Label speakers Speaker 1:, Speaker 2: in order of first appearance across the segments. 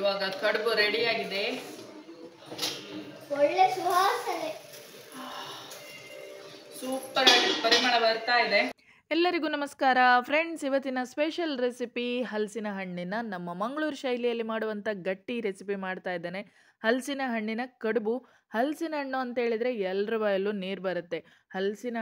Speaker 1: ಇವಾಗ ಕಡುಬು ರೆಡಿ ಆಗಿದೆ.
Speaker 2: ಒಳ್ಳೆ ಸುವಾಸನೆ,
Speaker 1: ಸೂಪರ್ ಆಗಿ ಪರಿಮಳ ಬರ್ತಾ ಇದೆ. ಎಲ್ಲರಿಗೂ ನಮಸ್ಕಾರ ಫ್ರೆಂಡ್ಸ್. ಇವತ್ತಿನ ಸ್ಪೆಷಲ್ ರೆಸಿಪಿ ಹಲಸಿನ ಹಣ್ಣಿನ ನಮ್ಮ ಮಂಗಳೂರು ಶೈಲಿಯಲ್ಲಿ ಮಾಡುವಂಥ ಗಟ್ಟಿ ರೆಸಿಪಿ ಮಾಡ್ತಾ ಇದ್ದೇನೆ. ಹಲಸಿನ ಹಣ್ಣಿನ ಕಡುಬು. ಹಲಸಿನ ಹಣ್ಣು ಅಂತ ಹೇಳಿದ್ರೆ ಎಲ್ಲರ ಬಾಯಲ್ಲೂ ನೀರು ಬರುತ್ತೆ. ಹಲಸಿನ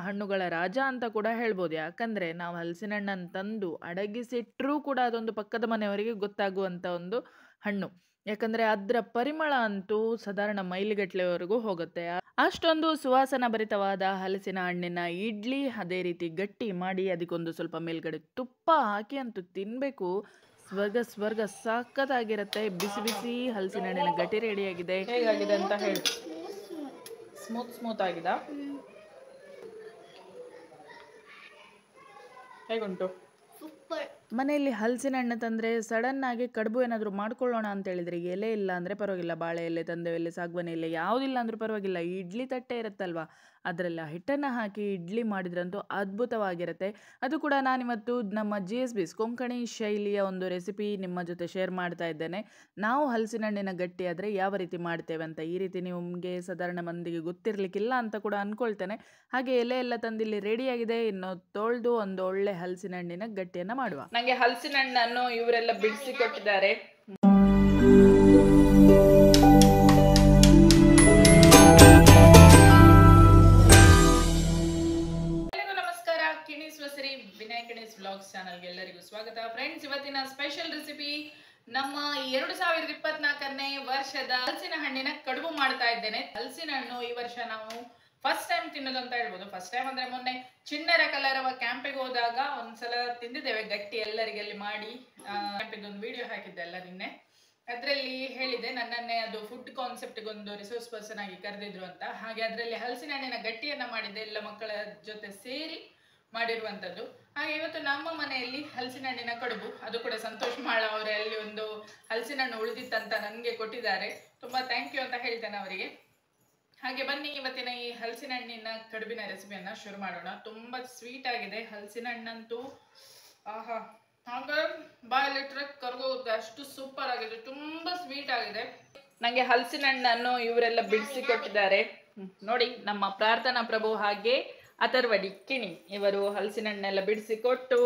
Speaker 1: ಹಣ್ಣುಗಳ ರಾಜ ಅಂತ ಕೂಡ ಹೇಳ್ಬೋದು. ಯಾಕಂದರೆ ನಾವು ಹಲಸಿನ ಹಣ್ಣನ್ನು ತಂದು ಅಡಗಿಸಿಟ್ರೂ ಕೂಡ ಅದೊಂದು ಪಕ್ಕದ ಮನೆಯವರಿಗೆ ಗೊತ್ತಾಗುವಂಥ ಒಂದು ಹಣ್ಣು. ಯಾಕಂದರೆ ಅದರ ಪರಿಮಳ ಅಂತೂ ಸಾಧಾರಣ ಮೈಲಿಗಟ್ಟಲೆವರೆಗೂ ಹೋಗುತ್ತೆ. ಅಷ್ಟೊಂದು ಸುವಾಸನ ಭರಿತವಾದ ಹಲಸಿನ ಹಣ್ಣಿನ ಇಡ್ಲಿ ಅದೇ ರೀತಿ ಗಟ್ಟಿ ಮಾಡಿ ಅದಕ್ಕೊಂದು ಸ್ವಲ್ಪ ಮೇಲ್ಗಡೆ ತುಪ್ಪ ಹಾಕಿ ಅಂತೂ ತಿನ್ನಬೇಕು. ಸ್ವರ್ಗ ಸಖತ್ತಾಗಿರುತ್ತೆ. ಬಿಸಿ ಬಿಸಿ ಹಲಸಿನ ಹಣ್ಣಿನ ಗಟ್ಟಿ ರೆಡಿಯಾಗಿದೆ. ಹೇಗಾಗಿದೆ ಅಂತ ಹೇಳಿ. ಸ್ಮೂತ್ ಆಗಿದೆ. ಹೇಗುಂಟು? ಮನೆಯಲ್ಲಿ ಹಲಸಿನ ಹಣ್ಣು ತಂದರೆ ಸಡನ್ನಾಗಿ ಕಡುಬು ಏನಾದರೂ ಮಾಡ್ಕೊಳ್ಳೋಣ ಅಂತ ಹೇಳಿದರೆ ಎಲೆ ಇಲ್ಲ ಅಂದರೆ ಪರವಾಗಿಲ್ಲ, ಬಾಳೆ ಎಲೆ ತಂದೆ ಎಲೆ, ಸಾಗುವಾನಿ ಎಲೆ ಯಾವುದಿಲ್ಲ ಅಂದರೂ ಪರವಾಗಿಲ್ಲ, ಇಡ್ಲಿ ತಟ್ಟೆ ಇರುತ್ತಲ್ವ ಅದರೆಲ್ಲ ಹಿಟ್ಟನ್ನು ಹಾಕಿ ಇಡ್ಲಿ ಮಾಡಿದ್ರಂತೂ ಅದ್ಭುತವಾಗಿರುತ್ತೆ. ಅದು ಕೂಡ ನಾನಿವತ್ತು ನಮ್ಮ GSB ಕೊಂಕಣಿ ಶೈಲಿಯ ಒಂದು ರೆಸಿಪಿ ನಿಮ್ಮ ಜೊತೆ ಶೇರ್ ಮಾಡ್ತಾ ಇದ್ದೇನೆ. ನಾವು ಹಲಸಿನ ಹಣ್ಣಿನ ಗಟ್ಟಿ ಆದರೆ ಯಾವ ರೀತಿ ಮಾಡ್ತೇವೆ ಅಂತ ಈ ರೀತಿ ನಿಮಗೆ ಸಾಧಾರಣ ಮಂದಿಗೆ ಗೊತ್ತಿರಲಿಕ್ಕಿಲ್ಲ ಅಂತ ಕೂಡ ಅಂದ್ಕೊಳ್ತೇನೆ. ಹಾಗೆ ಎಲೆ ಎಲ್ಲ ತಂದಿಲ್ಲಿ ರೆಡಿಯಾಗಿದೆ. ಇನ್ನು ತೊಳೆದು ಒಂದು ಒಳ್ಳೆ ಹಲಸಿನ ಹಣ್ಣಿನ ಗಟ್ಟಿಯನ್ನು ಮಾಡುವ. ನನಗೆ ಹಲಸಿನ ಹಣ್ಣನ್ನು ಇವರೆಲ್ಲ ಬಿಡಿಸಿ ಕೊಟ್ಟಿದ್ದಾರೆ. ವ್ಲಾಗ್ಸ್ ಚಾನಲ್ಗೆ ಎಲ್ಲರಿಗೂ ಸ್ವಾಗತ ಫ್ರೆಂಡ್ಸ್. ಇವತ್ತಿನ ಸ್ಪೆಷಲ್ ರೆಸಿಪಿ ನಮ್ಮ 2024ನೇ ವರ್ಷದ ಹಲಸಿನ ಹಣ್ಣಿನ ಕಡುಬು ಮಾಡ್ತಾ ಇದ್ದೇನೆ. ಹಲಸಿನ ಹಣ್ಣು ಈ ವರ್ಷ ನಾವು ಫಸ್ಟ್ ಟೈಮ್ ತಿನ್ನೋದು ಅಂತ ಹೇಳ್ಬೋದು. ಫಸ್ಟ್ ಟೈಮ್ ಅಂದ್ರೆ ಮೊನ್ನೆ ಚಿಣ್ಣರ ಕಲರವ ಕ್ಯಾಂಪಿಗೆ ಹೋದಾಗ ಒಂದ್ಸಲ ತಿಂದಿದ್ದೇವೆ ಗಟ್ಟಿ ಎಲ್ಲರಿಗೆ ಅಲ್ಲಿ ಮಾಡಿ. ಕ್ಯಾಂಪಿಗೆ ಒಂದು ವಿಡಿಯೋ ಹಾಕಿದ್ದೆ ಅಲ್ಲ ನಿನ್ನೆ, ಅದರಲ್ಲಿ ಹೇಳಿದೆ ನನ್ನನ್ನೇ ಅದು ಫುಡ್ ಕಾನ್ಸೆಪ್ಟ್ಗೆ ಒಂದು ರಿಸೋರ್ಸ್ ಪರ್ಸನ್ ಆಗಿ ಕರೆದಿದ್ರು ಅಂತ. ಹಾಗೆ ಅದರಲ್ಲಿ ಹಲಸಿನ ಹಣ್ಣಿನ ಗಟ್ಟಿಯನ್ನ ಮಾಡಿದ್ದೆ, ಎಲ್ಲ ಮಕ್ಕಳ ಜೊತೆ ಸೇರಿ ಮಾಡಿರುವಂಥದ್ದು. ಹಾಗೆ ಇವತ್ತು ನಮ್ಮ ಮನೆಯಲ್ಲಿ ಹಲಸಿನ ಹಣ್ಣಿನ ಕಡುಬು, ಅದು ಕೂಡ ಸಂತೋಷ್ ಮಾಳ ಅವರೇ ಅಲ್ಲಿ ಒಂದು ಹಲಸಿನ ಹಣ್ಣು ಉಳಿದಿತ್ತಂತ ನನಗೆ ಕೊಟ್ಟಿದ್ದಾರೆ. ತುಂಬ ಥ್ಯಾಂಕ್ ಯು ಅಂತ ಹೇಳ್ತೇನೆ ಅವರಿಗೆ. ಹಾಗೆ ಬನ್ನಿ ಇವತ್ತಿನ ಈ ಹಲಸಿನ ಹಣ್ಣಿನ ಕಡುಬಿನ ರೆಸಿಪಿಯನ್ನು ಶುರು ಮಾಡೋಣ. ತುಂಬ ಸ್ವೀಟ್ ಆಗಿದೆ ಹಲಸಿನ ಹಣ್ಣಂತೂ. ಆಹಾ, ಹಾಗೆ ಬಾಯಲ್ಲಿಟ್ಟರೆ ಕರ್ಗೋಗುತ್ತೆ, ಅಷ್ಟು ಸೂಪರ್ ಆಗಿದೆ, ತುಂಬ ಸ್ವೀಟ್ ಆಗಿದೆ. ನನಗೆ ಹಲಸಿನ ಹಣ್ಣನ್ನು ಇವರೆಲ್ಲ ಬಿಡಿಸಿ ಕೊಟ್ಟಿದ್ದಾರೆ ನೋಡಿ. ನಮ್ಮ ಪ್ರಾರ್ಥನಾ ಪ್ರಭು ಹಾಗೆ ಅಥರ್ವಡಿ ಕಿಣಿ ಇವರು ಹಲಸಿನ ಹಣ್ಣೆಲ್ಲ ಬಿಡಿಸಿ ಕೊಟ್ಟು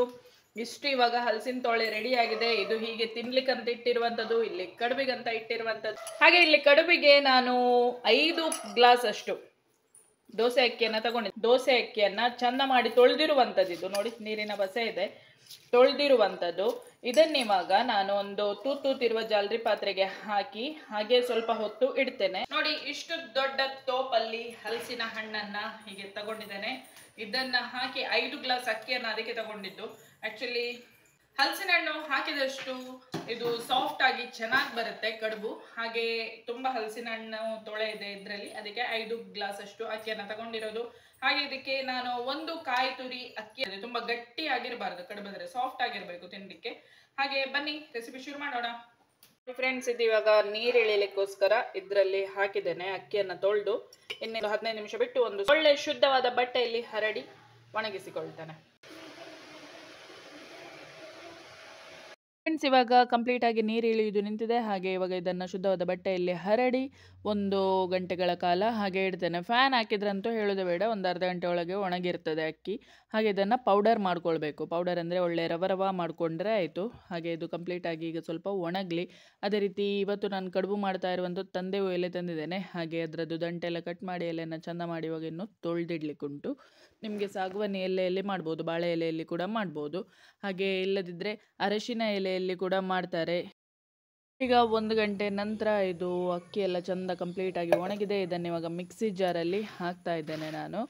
Speaker 1: ಇಷ್ಟು. ಇವಾಗ ಹಲಸಿನ ತೊಳೆ ರೆಡಿ ಆಗಿದೆ. ಇದು ಹೀಗೆ ತಿನ್ಲಿಕ್ಕಂತ ಇಟ್ಟಿರುವಂಥದ್ದು, ಇಲ್ಲಿ ಕಡುಬಿಗಂತ ಇಟ್ಟಿರುವಂಥದ್ದು. ಹಾಗೆ ಇಲ್ಲಿ ಕಡುಬಿಗೆ ನಾನು 5 ಗ್ಲಾಸ್ ಅಷ್ಟು ದೋಸೆ ಅಕ್ಕಿಯನ್ನು ತಗೊಂಡಿದ್ದೆ. ದೋಸೆ ಅಕ್ಕಿಯನ್ನು ಚಂದ ಮಾಡಿ ತೊಳೆದಿರುವಂಥದ್ದು, ಇದು ನೋಡಿ ನೀರಿನ ಬಸೆ ಇದೆ, ತೊಳೆದಿರುವಂಥದ್ದು. ಇದನ್ನಿವಾಗ ನಾನು ಒಂದು ತೂತಿರುವ ಜಾಲರಿ ಪಾತ್ರೆಗೆ ಹಾಕಿ ಹಾಗೆ ಸ್ವಲ್ಪ ಹೊತ್ತು ಇಡ್ತೇನೆ. ನೋಡಿ, ಇಷ್ಟು ದೊಡ್ಡ ತೋಪಲ್ಲಿ ಹಲಸಿನ ಹಣ್ಣನ್ನ ಹೀಗೆ ತಗೊಂಡಿದ್ದೇನೆ. ಇದನ್ನ ಹಾಕಿ 5 ಗ್ಲಾಸ್ ಅಕ್ಕಿಯನ್ನು ಅದಕ್ಕೆ ತಗೊಂಡಿದ್ದು. ಆಕ್ಚುಲಿ ಹಲಸಿನ ಹಣ್ಣು ಹಾಕಿದಷ್ಟು ಇದು ಸಾಫ್ಟ್ ಆಗಿ ಚೆನ್ನಾಗಿ ಬರುತ್ತೆ ಕಡುಬು. ಹಾಗೆ ತುಂಬಾ ಹಲಸಿನ ಹಣ್ಣು ತೊಳೆ ಇದೆ ಇದರಲ್ಲಿ, ಅದಕ್ಕೆ 5 ಗ್ಲಾಸ್ ಅಷ್ಟು ಅಕ್ಕಿಯನ್ನು ತಗೊಂಡಿರೋದು. ಹಾಗೆ ಇದಕ್ಕೆ ನಾನು 1 ಕಾಯಿ ತುರಿ ಅಕ್ಕಿ, ತುಂಬಾ ಗಟ್ಟಿ ಆಗಿರಬಾರ್ದು ಕಡುಬಾದ್ರೆ, ಸಾಫ್ಟ್ ಆಗಿರ್ಬೇಕು ತಿನ್ಲಿಕ್ಕೆ. ಹಾಗೆ ಬನ್ನಿ ರೆಸಿಪಿ ಶುರು ಮಾಡೋಣ ಫ್ರೆಂಡ್ಸ್. ಇದು ಇವಾಗ ನೀರು ಇಳಿಲಿಕ್ಕೋಸ್ಕರ ಇದರಲ್ಲಿ ಹಾಕಿದ್ದೇನೆ ಅಕ್ಕಿಯನ್ನು ತೊಳೆದು. ಇನ್ನೊಂದು 15 ನಿಮಿಷ ಬಿಟ್ಟು ಒಂದು ಒಳ್ಳೆ ಶುದ್ಧವಾದ ಬಟ್ಟೆಯಲ್ಲಿ ಹರಡಿ ಒಣಗಿಸಿಕೊಳ್ತೇನೆ ಫ್ರೆಂಡ್ಸ್. ಇವಾಗ ಕಂಪ್ಲೀಟ್ ಆಗಿ ನೀರು ಇಳಿಯುವುದು ನಿಂತಿದೆ. ಹಾಗೆ ಇವಾಗ ಇದನ್ನು ಶುದ್ಧವಾದ ಬಟ್ಟೆಯಲ್ಲಿ ಹರಡಿ 1 ಗಂಟೆಗಳ ಕಾಲ ಹಾಗೆ ಇಡ್ತೇನೆ. ಫ್ಯಾನ್ ಹಾಕಿದ್ರಂತೂ ಹೇಳೋದೇ ಬೇಡ, ಒಂದು ಅರ್ಧ ಗಂಟೆ ಒಳಗೆ ಒಣಗಿರ್ತದೆ ಅಕ್ಕಿ. ಹಾಗೆ ಇದನ್ನು ಪೌಡರ್ ಮಾಡ್ಕೊಳ್ಬೇಕು. ಪೌಡರ್ ಅಂದರೆ ಒಳ್ಳೆ ರವ ಮಾಡಿಕೊಂಡ್ರೆ ಆಯಿತು. ಹಾಗೆ ಇದು ಕಂಪ್ಲೀಟ್ ಆಗಿ ಈಗ ಸ್ವಲ್ಪ ಒಣಗಲಿ. ಅದೇ ರೀತಿ ಇವತ್ತು ನಾನು ಕಡುಬು ಮಾಡ್ತಾ ಇರುವಂಥದ್ದು ತಂದೆವು ಎಲೆ ತಂದಿದ್ದೇನೆ. ಹಾಗೆ ಅದರದ್ದು ದಂಟೆಲ್ಲ ಕಟ್ ಮಾಡಿ ಎಲೆಯನ್ನು ಚಂದ ಮಾಡಿ ಇವಾಗ ಇನ್ನು ತೊಳೆದಿಡ್ಲಿಕ್ಕುಂಟು. ನಿಮಗೆ ಸಾಗುವಾನಿ ಎಲೆಯಲ್ಲಿ ಮಾಡ್ಬೋದು, ಬಾಳೆ ಎಲೆಯಲ್ಲಿ ಕೂಡ ಮಾಡ್ಬೋದು. ಹಾಗೆ ಇಲ್ಲದಿದ್ದರೆ ಅರಶಿನ ಎಲೆಯಲ್ಲಿ ಕೂಡ ಮಾಡ್ತಾರೆ. ಈಗ 1 ಗಂಟೆ ನಂತರ ಇದು ಅಕ್ಕಿ ಎಲ್ಲ ಚಂದ ಕಂಪ್ಲೀಟಾಗಿ ಒಣಗಿದೆ. ಇದನ್ನು ಇವಾಗ ಮಿಕ್ಸಿ ಜಾರಲ್ಲಿ ಹಾಕ್ತಾ ಇದ್ದೇನೆ ನಾನು.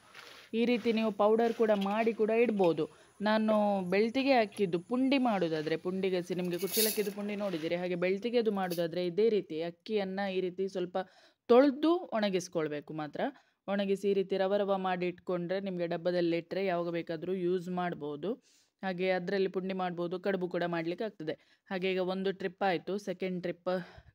Speaker 1: ಈ ರೀತಿ ನೀವು ಪೌಡರ್ ಕೂಡ ಮಾಡಿ ಕೂಡ ಇಡ್ಬೋದು. ನಾನು ಬೆಳ್ತಿಗೆ ಹಾಕಿದ್ದು ಪುಂಡಿ ಮಾಡೋದಾದರೆ, ಪುಂಡಿಗಸಿ ನಿಮಗೆ ಕುಚ್ಚಲಕ್ಕಿದು ಪುಂಡಿ ನೋಡಿದ್ದೀರಿ, ಹಾಗೆ ಬೆಳ್ತಿಗೆದು ಮಾಡೋದಾದರೆ ಇದೇ ರೀತಿ ಅಕ್ಕಿಯನ್ನು ಈ ರೀತಿ ಸ್ವಲ್ಪ ತೊಳೆದು ಒಣಗಿಸ್ಕೊಳ್ಬೇಕು ಮಾತ್ರ. ಒಣಗಿಸಿ ಈ ರೀತಿ ರವ ಮಾಡಿ ಇಟ್ಕೊಂಡ್ರೆ ನಿಮಗೆ ಡಬ್ಬದಲ್ಲಿಟ್ಟರೆ ಯಾವಾಗ ಬೇಕಾದರೂ ಯೂಸ್ ಮಾಡ್ಬೋದು. ಹಾಗೆ ಅದರಲ್ಲಿ ಪುಂಡಿ ಮಾಡ್ಬೋದು, ಕಡುಬು ಕೂಡ ಮಾಡಲಿಕ್ಕೆ ಆಗ್ತದೆ. ಹಾಗೆ ಈಗ 1 ಟ್ರಿಪ್ ಆಯಿತು. ಸೆಕೆಂಡ್ ಟ್ರಿಪ್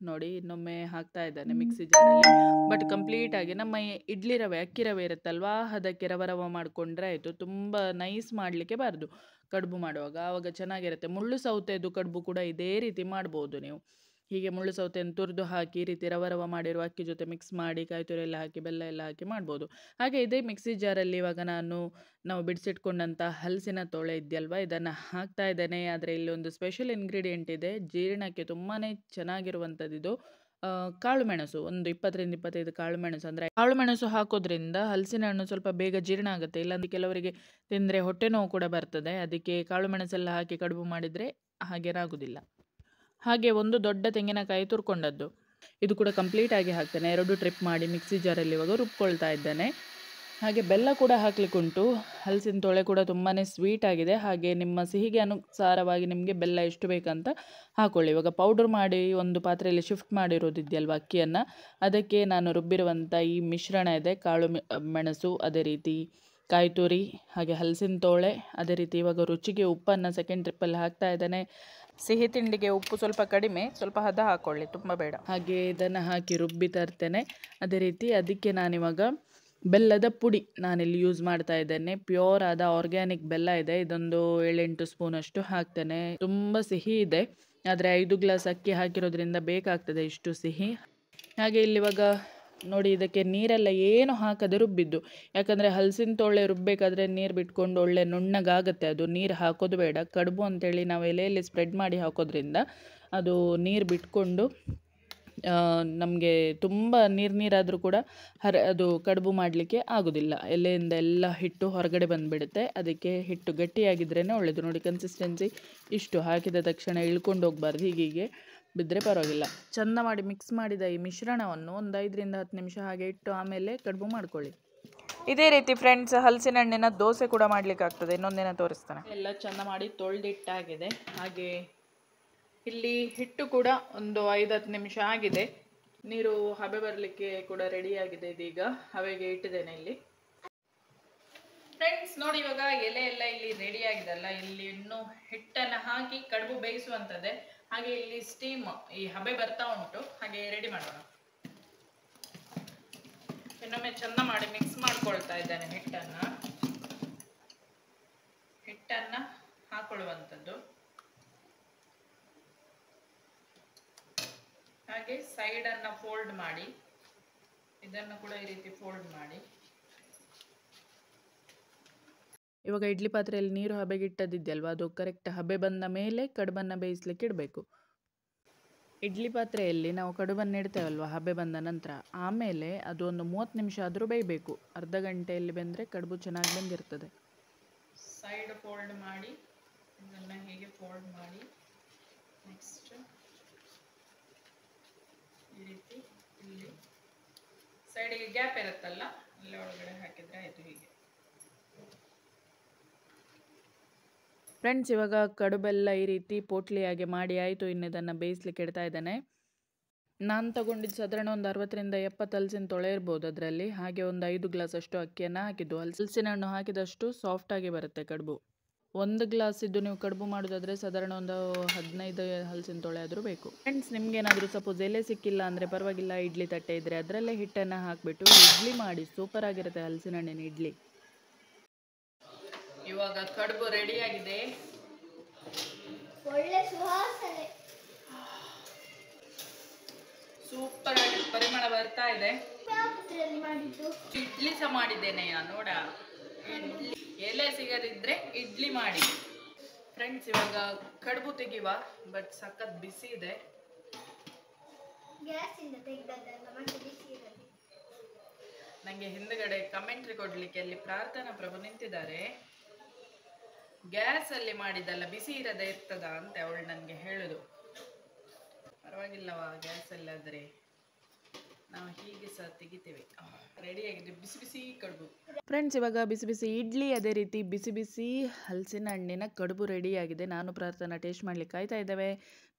Speaker 1: ನೋಡಿ ಇನ್ನೊಮ್ಮೆ ಹಾಕ್ತಾ ಇದ್ದಾನೆ ಮಿಕ್ಸಿ ಜಾರಲ್ಲಿ. ಬಟ್ ಕಂಪ್ಲೀಟಾಗಿ ನಮ್ಮ ಇಡ್ಲಿ ರವೆ ಅಕ್ಕಿ ರವೆ ಇರುತ್ತಲ್ವಾ, ಅದಕ್ಕೆ ರವ ಮಾಡಿಕೊಂಡ್ರೆ ಆಯಿತು. ತುಂಬ ನೈಸ್ ಮಾಡಲಿಕ್ಕೆ ಬಾರ್ದು ಕಡುಬು ಮಾಡುವಾಗ, ಆವಾಗ ಚೆನ್ನಾಗಿರುತ್ತೆ. ಮುಳ್ಳು ಸೌತೆದು ಕಡುಬು ಕೂಡ ಇದೇ ರೀತಿ ಮಾಡ್ಬೋದು ನೀವು. ಹೀಗೆ ಮುಳ್ಳು ಸೌತೆಯನ್ನು ತುರಿದು ಹಾಕಿ ಈ ರೀತಿ ರವ ರವ ಮಾಡಿರುವ ಅಕ್ಕಿ ಜೊತೆ ಮಿಕ್ಸ್ ಮಾಡಿ ಕಾಯಿ ತುರಿ ಎಲ್ಲ ಹಾಕಿ ಬೆಲ್ಲ ಎಲ್ಲ ಹಾಕಿ ಮಾಡ್ಬೋದು. ಹಾಗೆ ಇದೇ ಮಿಕ್ಸಿ ಜಾರಲ್ಲಿ ಇವಾಗ ನಾವು ಬಿಡಿಸಿಟ್ಕೊಂಡಂಥ ಹಲಸಿನ ತೊಳೆ ಇದೆಯಲ್ವ, ಇದನ್ನು ಹಾಕ್ತಾ ಇದ್ದೇನೆ. ಆದರೆ ಇಲ್ಲಿ ಒಂದು ಸ್ಪೆಷಲ್ ಇಂಗ್ರೀಡಿಯೆಂಟ್ ಇದೆ, ಜೀರ್ಣಕ್ಕೆ ತುಂಬಾ ಚೆನ್ನಾಗಿರುವಂಥದ್ದು ಇದು. ಕಾಳು ಮೆಣಸು, ಒಂದು 20-25 ಕಾಳು ಮೆಣಸು. ಅಂದರೆ ಕಾಳು ಮೆಣಸು ಹಾಕೋದ್ರಿಂದ ಹಲಸಿನ ಹಣ್ಣು ಸ್ವಲ್ಪ ಬೇಗ ಜೀರ್ಣ ಆಗುತ್ತೆ. ಇಲ್ಲಾಂದ್ರೆ ಕೆಲವರಿಗೆ ತಿಂದರೆ ಹೊಟ್ಟೆ ನೋವು ಕೂಡ ಬರ್ತದೆ. ಅದಕ್ಕೆ ಕಾಳು ಮೆಣಸೆಲ್ಲ ಹಾಕಿ ಕಡುಬು ಮಾಡಿದರೆ ಹಾಗೇನಾಗೋದಿಲ್ಲ. ಹಾಗೆ ಒಂದು ದೊಡ್ಡ ತೆಂಗಿನಕಾಯಿ ತುರ್ಕೊಂಡದ್ದು, ಇದು ಕೂಡ ಕಂಪ್ಲೀಟ್ ಆಗಿ ಹಾಕ್ತೇನೆ. 2 ಟ್ರಿಪ್ ಮಾಡಿ ಮಿಕ್ಸಿ ಜಾರಲ್ಲಿ ಇವಾಗ ರುಬ್ಕೊಳ್ತಾ ಇದ್ದೇನೆ. ಹಾಗೆ ಬೆಲ್ಲ ಕೂಡ ಹಾಕ್ಲಿಕ್ಕುಂಟು. ಹಲಸಿನ ತೊಳೆ ಕೂಡ ತುಂಬಾ ಸ್ವೀಟ್ ಆಗಿದೆ. ಹಾಗೆ ನಿಮ್ಮ ಸಿಹಿಗೆ ಅನುಸಾರವಾಗಿ ನಿಮಗೆ ಬೆಲ್ಲ ಎಷ್ಟು ಬೇಕಂತ ಹಾಕ್ಕೊಳ್ಳಿ. ಇವಾಗ ಪೌಡ್ರ್ ಮಾಡಿ ಒಂದು ಪಾತ್ರೆಯಲ್ಲಿ ಶಿಫ್ಟ್ ಮಾಡಿರೋದಿದೆಯಲ್ವ ಅಕ್ಕಿಯನ್ನು, ಅದಕ್ಕೆ ನಾನು ರುಬ್ಬಿರುವಂಥ ಈ ಮಿಶ್ರಣ ಇದೆ. ಕಾಳು ಮೆಣಸು, ಅದೇ ರೀತಿ ಕಾಯಿ ತುರಿ, ಹಾಗೆ ಹಲಸಿನ ತೊಳೆ, ಅದೇ ರೀತಿ ಇವಾಗ ರುಚಿಗೆ ಉಪ್ಪನ್ನು ಸೆಕೆಂಡ್ ಟ್ರಿಪ್ಪಲ್ಲಿ ಹಾಕ್ತಾ ಇದ್ದೇನೆ. ಸಿಹಿ ತಿಂಡಿಗೆ ಉಪ್ಪು ಸ್ವಲ್ಪ ಕಡಿಮೆ, ಸ್ವಲ್ಪ ಹದ ಹಾಕ್ಕೊಳ್ಳಿ, ತುಂಬ ಬೇಡ. ಹಾಗೆ ಇದನ್ನು ಹಾಕಿ ರುಬ್ಬಿ ತರ್ತೇನೆ. ಅದೇ ರೀತಿ ಅದಕ್ಕೆ ನಾನಿವಾಗ ಬೆಲ್ಲದ ಪುಡಿ ನಾನಿಲ್ಲಿ ಯೂಸ್ ಮಾಡ್ತಾ ಇದ್ದೇನೆ. ಪ್ಯೂರ್ ಆದ ಆರ್ಗ್ಯಾನಿಕ್ ಬೆಲ್ಲ ಇದೆ. ಇದೊಂದು 7-8 ಸ್ಪೂನಷ್ಟು ಹಾಕ್ತೇನೆ. ತುಂಬ ಸಿಹಿ ಇದೆ, ಆದರೆ 5 ಗ್ಲಾಸ್ ಅಕ್ಕಿ ಹಾಕಿರೋದ್ರಿಂದ ಬೇಕಾಗ್ತದೆ ಇಷ್ಟು ಸಿಹಿ. ಹಾಗೆ ಇಲ್ಲಿವಾಗ ನೋಡಿ, ಇದಕ್ಕೆ ನೀರೆಲ್ಲ ಏನು ಹಾಕದೆ ರುಬ್ಬಿದ್ದು. ಯಾಕಂದರೆ ಹಲಸಿನ ತೊಳೆ ರುಬ್ಬಬೇಕಾದ್ರೆ ನೀರು ಬಿಟ್ಕೊಂಡು ಒಳ್ಳೆ ನುಣ್ಣಗಾಗುತ್ತೆ. ಅದು ನೀರು ಹಾಕೋದು ಬೇಡ. ಕಡುಬು ಅಂತೇಳಿ ನಾವು ಎಲೆಯಲ್ಲಿ ಸ್ಪ್ರೆಡ್ ಮಾಡಿ ಹಾಕೋದ್ರಿಂದ ಅದು ನೀರು ಬಿಟ್ಕೊಂಡು ನಮಗೆ ತುಂಬ ನೀರಾದರೂ ಕೂಡ ಅದು ಕಡುಬು ಮಾಡಲಿಕ್ಕೆ ಆಗೋದಿಲ್ಲ. ಎಲೆಯಿಂದ ಎಲ್ಲ ಹಿಟ್ಟು ಹೊರಗಡೆ ಬಂದುಬಿಡುತ್ತೆ. ಅದಕ್ಕೆ ಹಿಟ್ಟು ಗಟ್ಟಿಯಾಗಿದ್ರೇ ಒಳ್ಳೆಯದು. ನೋಡಿ, ಕನ್ಸಿಸ್ಟೆನ್ಸಿ ಇಷ್ಟು ಹಾಕಿದ ತಕ್ಷಣ ಇಳ್ಕೊಂಡು ಹೋಗಬಾರ್ದು, ಹೀಗೆ ಬಿದ್ದರೆ ಪರವಾಗಿಲ್ಲ. ಚೆಂದ ಮಾಡಿ ಮಿಕ್ಸ್ ಮಾಡಿದ ಈ ಮಿಶ್ರಣವನ್ನು ಒಂದು 5-10 ನಿಮಿಷ ಹಾಗೆ ಇಟ್ಟು ಆಮೇಲೆ ಕಡುಬು ಮಾಡ್ಕೊಳ್ಳಿ. ಇದೇ ರೀತಿ ಫ್ರೆಂಡ್ಸ್, ಹಲಸಿನ ಹಣ್ಣಿನ ದೋಸೆ ಕೂಡ ಮಾಡಲಿಕ್ಕೆ ಆಗ್ತದೆ. ಇನ್ನೊಂದಿನ ತೋರಿಸ್ತಾನೆ. ಎಲ್ಲ ಚೆಂದ ಮಾಡಿ ತೊಳೆದಿಟ್ಟಾಗಿದೆ. ಹಾಗೆ ಇಲ್ಲಿ ಹಿಟ್ಟು ಕೂಡ ಒಂದು 5-10 ನಿಮಿಷ ಆಗಿದೆ. ನೀರು ಹಬೆ ಬರಲಿಕ್ಕೆ ಕೂಡ ರೆಡಿಯಾಗಿದೆ. ಇದೀಗ ಹವೆಗೆ ಇಟ್ಟಿದ್ದೇನೆ ಇಲ್ಲಿ. ಫ್ರೆಂಡ್ಸ್ ನೋಡಿ, ಇವಾಗ ಎಲೆ ಎಲ್ಲ ಇಲ್ಲಿ ರೆಡಿ ಆಗಿದೆಲ್ಲ. ಇಲ್ಲಿ ಇನ್ನು ಹಿಟ್ಟನ್ನು ಹಾಕಿ ಕಡುಬು ಬೇಯಿಸುವಂಥದ್ದೇ. ಹಾಗೆ ಇಲ್ಲಿ ಸ್ಟೀಮ್ ಈ ಹಬೆ ಬರ್ತಾ ಉಂಟು. ಹಾಗೆ ರೆಡಿ ಮಾಡೋಣ. ಇನ್ನೊಮ್ಮೆ ಚೆಂದ ಮಾಡಿ ಮಿಕ್ಸ್ ಮಾಡ್ಕೊಳ್ತಾ ಇದ್ದೇನೆ. ಹಿಟ್ಟನ್ನು ಹಾಕೊಳ್ಳುವಂಥದ್ದು. ಹಾಗೆ ಸೈಡನ್ನು ಫೋಲ್ಡ್ ಮಾಡಿ, ಇದನ್ನು ಕೂಡ ಈ ರೀತಿ ಫೋಲ್ಡ್ ಮಾಡಿ. ಇವಾಗ ಇಡ್ಲಿ ಪಾತ್ರೆಯಲ್ಲಿ ನೀರು ಹಬೆಗೆ ಇಟ್ಟದಿದೆಯಲ್ವ, ಅದು ಕರೆಕ್ಟ್ ಹಬೆ ಬಂದ ಮೇಲೆ ಕಡುಬನ್ನು ಬೇಯಿಸ್ಲಿಕ್ಕೆ ಇಡಬೇಕು. ಇಡ್ಲಿ ಪಾತ್ರೆಯಲ್ಲಿ ನಾವು ಕಡುಬನ್ನು ಇಡ್ತೇವಲ್ವ ಹಬೆ ಬಂದ ನಂತರ, ಆಮೇಲೆ ಅದು ಒಂದು 30 ನಿಮಿಷ ಆದರೂ ಬೇಯಬೇಕು. ಅರ್ಧ ಗಂಟೆಯಲ್ಲಿ ಬೆಂದರೆ ಕಡುಬು ಚೆನ್ನಾಗಿ ಬೆಂದಿರ್ತದೆ. ಸೈಡ್ ಫೋಲ್ಡ್ ಮಾಡಿ, ಇದನ್ನು ಹೀಗೆ ಫೋಲ್ಡ್ ಮಾಡಿ, ನೆಕ್ಸ್ಟ್ ಈ ರೀತಿ ಇಲ್ಲಿ ಸೈಡಿಗೆ ಗ್ಯಾಪ್ ಇರುತ್ತಲ್ಲ, ಅಲ್ಲಿ ಒಳಗಡೆ ಹಾಕಿದರೆ ಆಯಿತು. ಹೀಗೆ ಫ್ರೆಂಡ್ಸ್, ಇವಾಗ ಕಡುಬೆಲ್ಲ ಈ ರೀತಿ ಪೋಟ್ಲಿಯಾಗಿ ಮಾಡಿ ಆಯಿತು. ಇನ್ನು ಇದನ್ನು ಬೇಯಿಸ್ಲಿಕ್ಕೆ ಇಡ್ತಾ ಇದ್ದೇನೆ. ನಾನು ತಗೊಂಡಿದ್ದು ಸಾಧಾರಣ ಒಂದು 60-70 ಹಲಸಿನ ತೊಳೆ ಇರ್ಬೋದು ಅದರಲ್ಲಿ. ಹಾಗೆ ಒಂದು 5 ಗ್ಲಾಸ್ ಅಷ್ಟು ಅಕ್ಕಿಯನ್ನು ಹಾಕಿದ್ದು. ಹಲಸಿನ ಹಣ್ಣು ಹಾಕಿದಷ್ಟು ಸಾಫ್ಟಾಗಿ ಬರುತ್ತೆ ಕಡುಬು. 1 ಗ್ಲಾಸ್ ಇದ್ದು ನೀವು ಕಡುಬು ಮಾಡೋದಾದರೆ ಸಾಧಾರಣ ಒಂದು 15 ಹಲಸಿನ ತೊಳೆ ಆದರೂ ಬೇಕು. ಫ್ರೆಂಡ್ಸ್, ನಿಮಗೇನಾದರೂ ಸಪೋಸ್ ಎಲೆ ಸಿಕ್ಕಿಲ್ಲ ಅಂದರೆ ಪರವಾಗಿಲ್ಲ, ಇಡ್ಲಿ ತಟ್ಟೆ ಇದ್ದರೆ ಅದರಲ್ಲೇ ಹಿಟ್ಟನ್ನು ಹಾಕಿಬಿಟ್ಟು ಇಡ್ಲಿ ಮಾಡಿ ಸೂಪರ್ ಆಗಿರುತ್ತೆ ಹಲಸಿನ ಹಣ್ಣಿನ ಇಡ್ಲಿ. ಇವಾಗ ಕಡುಬು ರೆಡಿಯಾಗಿದೆ.
Speaker 2: ಒಳ್ಳೆ ಸುವಾಸನೆ,
Speaker 1: ಸೂಪರ್ ಆಗಿ ಪರಿಮಳ ಬರ್ತಾ ಇದೆ.
Speaker 2: ಮಾಡಿದ್ದು
Speaker 1: ಇಡ್ಲಿ ಸಹ ಮಾಡಿದ್ದೇನೆ ನೋಡ. ಎಲೆ ಸಿಗದಿದ್ರೆ ಇಡ್ಲಿ ಮಾಡಿ. ಫ್ರೆಂಡ್ಸ್, ಇವಾಗ ಕಡುಬು ತೆಗಿವ, ಬಟ್ ಸಖತ್ ಬಿಸಿ ಇದೆ.
Speaker 2: ಗ್ಯಾಸಿಂದ ತೆಗೆದದ್ದಲ್ಲ, ಮತ್ತೆ ಬಿಸಿ ಇರಲಿ.
Speaker 1: ನನಗೆ ಹಿಂದ್ಗಡೆ ಕಮೆಂಟ್ರಿ ಕೊಡ್ಲಿಕ್ಕೆ ಅಲ್ಲಿ ಪ್ರಾರ್ಥನಾ ಪ್ರಭು ನಿಂತಿದ್ದಾರೆ. ಗ್ಯಾಸಲ್ಲಿ ಮಾಡಿದಲ್ಲ ಬಿಸಿ ಇರದೆ ಇರ್ತದ ಅಂತ ಅವಳು ನನಗೆ ಹೇಳುದು. ಪರವಾಗಿಲ್ಲವಾ, ಗ್ಯಾಸಲ್ಲಾದರೆ ನಾವು ಹೀಗೆ ಸಹ ತೆಗಿತೇವೆ. ರೆಡಿಯಾಗಿದೆ ಬಿಸಿ ಬಿಸಿ ಕಡುಬು. ಫ್ರೆಂಡ್ಸ್, ಇವಾಗ ಬಿಸಿ ಬಿಸಿ ಇಡ್ಲಿ, ಅದೇ ರೀತಿ ಬಿಸಿ ಬಿಸಿ ಹಲಸಿನ ಹಣ್ಣಿನ ಕಡುಬು ರೆಡಿಯಾಗಿದೆ. ನಾನು ಪ್ರಾರ್ಥನಾ ಟೇಸ್ಟ್ ಮಾಡ್ಲಿಕ್ಕೆ ಕಾಯ್ತಾ ಇದ್ದೇವೆ.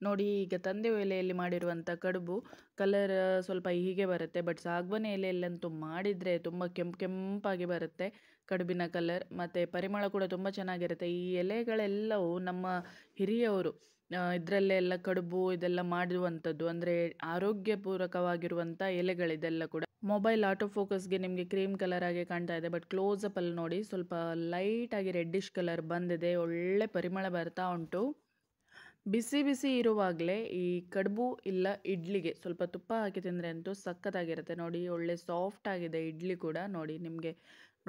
Speaker 1: ನೋಡಿ, ಈಗ ತಂದೆ ಎಲೆಯಲ್ಲಿ ಮಾಡಿರುವಂಥ ಕಡುಬು ಕಲರ್ ಸ್ವಲ್ಪ ಹೀಗೆ ಬರುತ್ತೆ. ಬಟ್ ಸಾಗವಾನಿ ಎಲೆಯಲ್ಲಂತೂ ಮಾಡಿದರೆ ತುಂಬ ಕೆಂಪಾಗಿ ಬರುತ್ತೆ ಕಡುಬಿನ ಕಲರ್. ಮತ್ತು ಪರಿಮಳ ಕೂಡ ತುಂಬ ಚೆನ್ನಾಗಿರುತ್ತೆ. ಈ ಎಲೆಗಳೆಲ್ಲವೂ ನಮ್ಮ ಹಿರಿಯವರು ಇದರಲ್ಲೆಲ್ಲ ಕಡುಬು ಇದೆಲ್ಲ ಮಾಡುವಂಥದ್ದು. ಅಂದರೆ ಆರೋಗ್ಯಪೂರ್ವಕವಾಗಿರುವಂಥ ಎಲೆಗಳಿದೆಲ್ಲ ಕೂಡ. ಮೊಬೈಲ್ ಆಟೋ ಫೋಕಸ್ಗೆ ನಿಮಗೆ ಕ್ರೀಮ್ ಕಲರ್ ಆಗಿ ಕಾಣ್ತಾ ಇದೆ, ಬಟ್ ಕ್ಲೋಸಪ್ಪಲ್ಲಿ ನೋಡಿ ಸ್ವಲ್ಪ ಲೈಟಾಗಿ ರೆಡ್ಡಿಶ್ ಕಲರ್ ಬಂದಿದೆ. ಒಳ್ಳೆ ಪರಿಮಳ ಬರ್ತಾ ಉಂಟು. ಬಿಸಿ ಬಿಸಿ ಇರುವಾಗಲೇ ಈ ಕಡುಬು ಇಲ್ಲ ಇಡ್ಲಿಗೆ ಸ್ವಲ್ಪ ತುಪ್ಪ ಹಾಕಿ ತಿಂದರೆ ಅಂತೂ ಸಖತ್ತಾಗಿರುತ್ತೆ ನೋಡಿ. ಒಳ್ಳೆ ಸಾಫ್ಟ್ ಆಗಿದೆ ಇಡ್ಲಿ ಕೂಡ ನೋಡಿ, ನಿಮಗೆ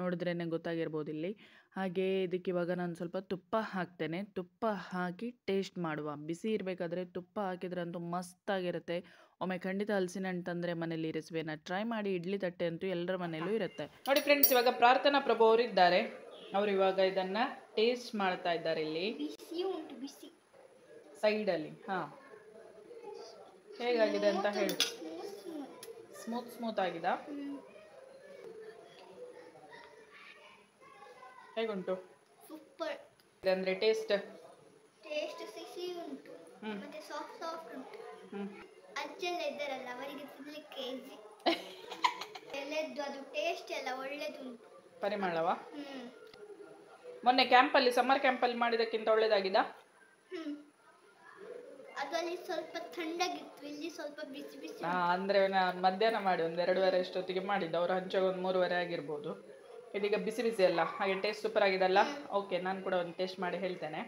Speaker 1: ನೋಡಿದ್ರೇ ಗೊತ್ತಾಗಿರ್ಬೋದು ಇಲ್ಲಿ. ಹಾಗೆ ಇದಕ್ಕೆ ಇವಾಗ ನಾನು ಸ್ವಲ್ಪ ತುಪ್ಪ ಹಾಕ್ತೇನೆ. ತುಪ್ಪ ಹಾಕಿ ಟೇಸ್ಟ್ ಮಾಡುವ. ಬಿಸಿ ಇರಬೇಕಾದ್ರೆ ತುಪ್ಪ ಹಾಕಿದ್ರೆ ಅಂತೂ ಮಸ್ತಾಗಿರುತ್ತೆ. ಒಮ್ಮೆ ಖಂಡಿತ ಹಲಸಿನ ಹಣ್ಣು ತಂದರೆ ಮನೇಲಿ ಈ ರೆಸಿಪಿಯನ್ನು ಟ್ರೈ ಮಾಡಿ. ಇಡ್ಲಿ ತಟ್ಟೆ ಅಂತೂ ಎಲ್ಲರ ಮನೇಲೂ ಇರುತ್ತೆ ನೋಡಿ. ಫ್ರೆಂಡ್ಸ್, ಇವಾಗ ಪ್ರಾರ್ಥನಾ ಪ್ರಭು ಅವರು ಇದ್ದಾರೆ. ಅವರು ಇವಾಗ ಇದನ್ನು ಟೇಸ್ಟ್ ಮಾಡ್ತಾ ಇದ್ದಾರೆ ಇಲ್ಲಿ
Speaker 2: ಬಿಸಿ ಉಂಟು, ಬಿಸಿ
Speaker 1: ಸೈಡಲ್ಲಿ. ಹಾಂ, ಹೇಗಾಗಿದೆ ಅಂತ ಹೇಳಿ. ಸ್ಮೂತ್ ಆಗಿದೆ. ಹೇಗುಂಟು?
Speaker 2: ಸೂಪರ್.
Speaker 1: ಅಂದರೆ ಟೇಸ್ಟ್
Speaker 2: ಸಿಹಿ ಉಂಟು ಮತ್ತೆ ಸಾಫ್ಟ್ ಉಂಟು. ಅಜ್ಜೆಲ್ಲ ಇದ್ದಾರಲ್ಲ ಅವರಿಗೆ ತಿನ್ಲಿಕ್ಕೆ ಈಸಿ. ಎಲ್ಲದ್ದು ಅದು ಟೇಸ್ಟ್ ಎಲ್ಲ ಒಳ್ಳೇದುಂಟು.
Speaker 1: ಪರಿಮಳವಾ? ಮೊನ್ನೆ ಕ್ಯಾಂಪಲ್ಲಿ, ಸಮ್ಮರ್ ಕ್ಯಾಂಪಲ್ಲಿ ಮಾಡಿದಕ್ಕಿಂತ ಒಳ್ಳೇದಾಗಿದಾ?
Speaker 2: ಅದರಲ್ಲಿ ಸ್ವಲ್ಪ ತಣ್ಣಗಿತ್ತು, ಇಲ್ಲಿ ಸ್ವಲ್ಪ ಬಿಸಿ ಬಿಸಿ.
Speaker 1: ಅಂದರೆ ನಾನು ಮಧ್ಯಾಹ್ನ ಮಾಡಿ 1-2 ಅಷ್ಟೊತ್ತಿಗೆ ಮಾಡಿದ್ದು. ಅವರು ಹಂಚಾಗ 3:30 ಆಗಿರ್ಬೋದು. ಇದೀಗ ಬಿಸಿ ಬಿಸಿ ಅಲ್ಲ, ಹಾಗೆ ಟೇಸ್ಟ್ ಸೂಪರ್ ಆಗಿದೆಲ್ಲ. ಓಕೆ, ನಾನು ಕೂಡ ಒಂದು ಟೇಸ್ಟ್ ಮಾಡಿ ಹೇಳ್ತೇನೆ.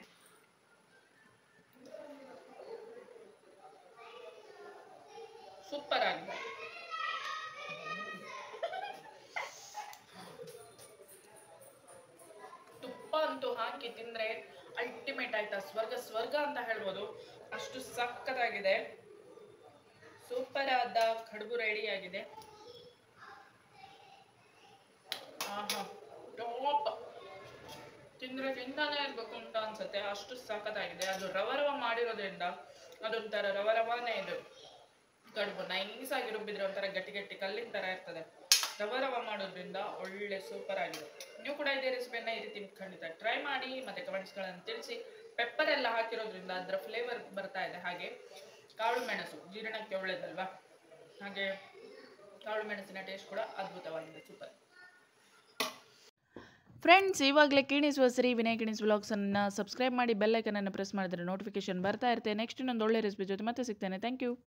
Speaker 1: ಸೂಪರ್ ಆಗಿದೆ. ತುಪ್ಪ ಅಂತೂ ಹಾಕಿ ತಿಂದರೆ ಅಲ್ಟಿಮೇಟ್ ಆಯ್ತಾ, ಸ್ವರ್ಗ ಅಂತ ಹೇಳ್ಬೋದು. ಅಷ್ಟು ಸಖತ್ತಾಗಿದೆ. ಸೂಪರ್ ಆದ ಕಡುಬು ರೆಡಿ ಆಗಿದೆ. ಆಹಾ, ಟಾಪ್. ತಿಂದರೆ ತಿಂತಾನೆ ಇರ್ಬೇಕು ಅಂತ ಅನ್ಸುತ್ತೆ, ಅಷ್ಟು ಸಖತ್ತಾಗಿದೆ. ಅದು ರವ ಮಾಡಿರೋದ್ರಿಂದ ಅದೊಂಥರ ರವನೇ ಇದು. ಕಡುಬು ನೈಸ್ ಆಗಿ ರುಬ್ಬಿದ್ರೆ ಒಂಥರ ಗಟ್ಟಿ ಕಲ್ಲಿನ ಥರ ಇರ್ತದೆ. ರವ ಮಾಡೋದ್ರಿಂದ ಒಳ್ಳೆ ಸೂಪರ್ ಆಗಿದೆ. ನೀವು ಕೂಡ ಇದೇ ರೆಸಿಪಿಯನ್ನು ಈ ರೀತಿ ಖಂಡಿತ ಟ್ರೈ ಮಾಡಿ, ಮತ್ತು ಕಮೆಂಟ್ಸ್ಗಳನ್ನು ತಿಳಿಸಿ. ಪೆಪ್ಪರ್ ಎಲ್ಲ ಹಾಕಿರೋದ್ರಿಂದ ಅದರ ಫ್ಲೇವರ್ ಬರ್ತಾ ಇದೆ. ಹಾಗೆ ಕಾಳು ಮೆಣಸು ಜೀರ್ಣಕ್ಕೆ ಒಳ್ಳೇದಲ್ವಾ, ಹಾಗೆ ಕಾಳು ಮೆಣಸಿನ ಟೇಸ್ಟ್ ಕೂಡ ಅದ್ಭುತವಾಗಿದೆ. ಸೂಪರ್. ಫ್ರೆಂಡ್ಸ್, ಇವಾಗಲೇ ಕಿಣಿಸುವ ವಿನಯ್ ಕಿಣಿಸ್ ವ್ಲಾಗ್ಸನ್ನು ಸಬ್ಸ್ಕ್ರೈಬ್ ಮಾಡಿ, ಬೆಲ್ ಐಕನನ್ನು ಪ್ರೆಸ್ ಮಾಡಿದ್ರೆ ನೋಟಿಫಿಕೇಶನ್ ಬರ್ತಾ ಇರುತ್ತೆ. ನೆಕ್ಸ್ಟ್ ಇನ್ನೊಂದು ಒಳ್ಳೆ ರೆಸಿಪಿ ಜೊತೆ ಮತ್ತೆ ಸಿಗ್ತೇನೆ. Thank you.